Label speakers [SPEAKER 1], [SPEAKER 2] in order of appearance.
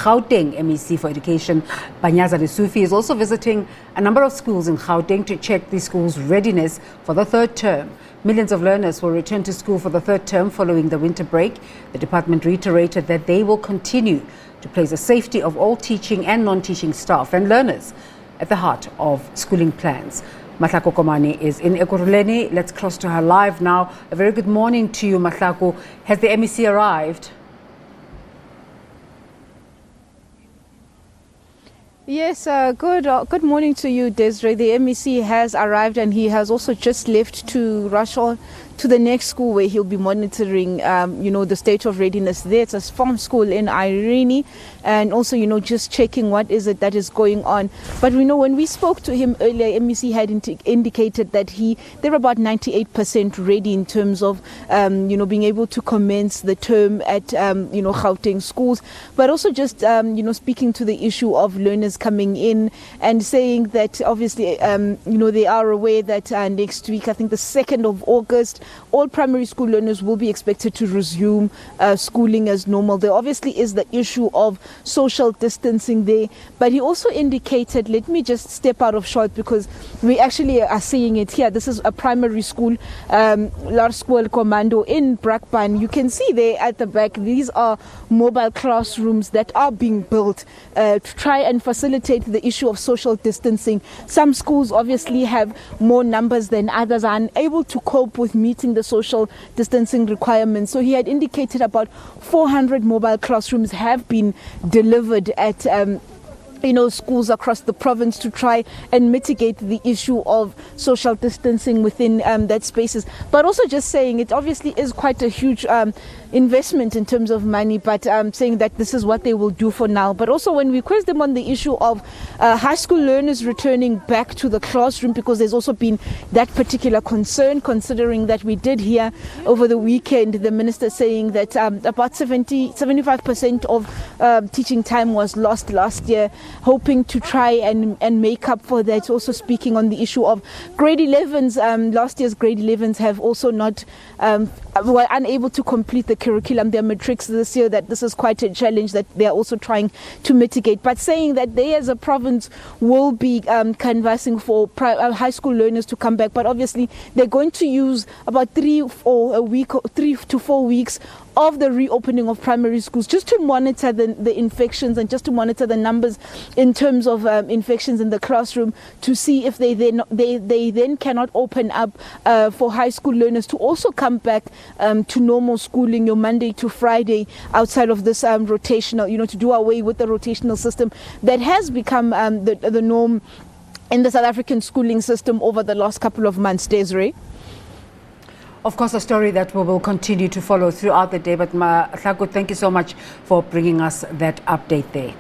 [SPEAKER 1] Gauteng MEC for Education, Panyaza Lesufi, is also visiting a number of schools in Gauteng to check the school's readiness for the third term. Millions of learners will return to school for the third term following the winter break. The department reiterated that they will continue to place the safety of all teaching and non-teaching staff and learners at the heart of schooling plans. Mahlako Komane is in Ekurhuleni. Let's cross to her live now. A very good morning to you, Mahlako. Has the MEC arrived?
[SPEAKER 2] Yes, good morning to you, Desiree. The MEC has arrived and he has also just left to rush on to the next school where he'll be monitoring, the state of readiness there. It's a farm school in Ekurhuleni, and also, just checking what is it that is going on. But we know when we spoke to him earlier, MEC had indicated that they're about 98% ready in terms of, being able to commence the term at, Gauteng schools. But also just, speaking to the issue of learners coming in and saying that obviously, they are aware that next week, I think the 2nd of August, all primary school learners will be expected to resume schooling as normal. There obviously is the issue of social distancing there, but he also indicated, let me just step out of shot because we actually are seeing it here. This is a primary school, Mahlako Komane in Brakpan. You can see there at the back, these are mobile classrooms that are being built to try and facilitate the issue of social distancing. Some schools obviously have more numbers than others, are unable to cope with meeting the social distancing requirements. So he had indicated about 400 mobile classrooms have been delivered at schools across the province to try and mitigate the issue of social distancing within that spaces. But also just saying it obviously is quite a huge investment in terms of money, but saying that this is what they will do for now. But also when we quizzed them on the issue of high school learners returning back to the classroom, because there's also been that particular concern, considering that we did hear over the weekend the minister saying that about 75% of teaching time was lost last year, hoping to try and make up for that. Also speaking on the issue of grade 11s, last year's grade 11s have also not were unable to complete the curriculum, their matrics this year, that this is quite a challenge that they are also trying to mitigate, but saying that they as a province will be canvassing for high school learners to come back. But obviously they're going to use about 3 to 4 weeks of the reopening of primary schools just to monitor the infections and just to monitor the numbers in terms of infections in the classroom, to see if they then cannot open up for high school learners to also come back to normal schooling, your Monday to Friday, outside of this rotational, to do away with the rotational system that has become the norm in the South African schooling system over the last couple of months. Desiree?
[SPEAKER 1] Of course, a story that we will continue to follow throughout the day. But Mahlako, thank you so much for bringing us that update there.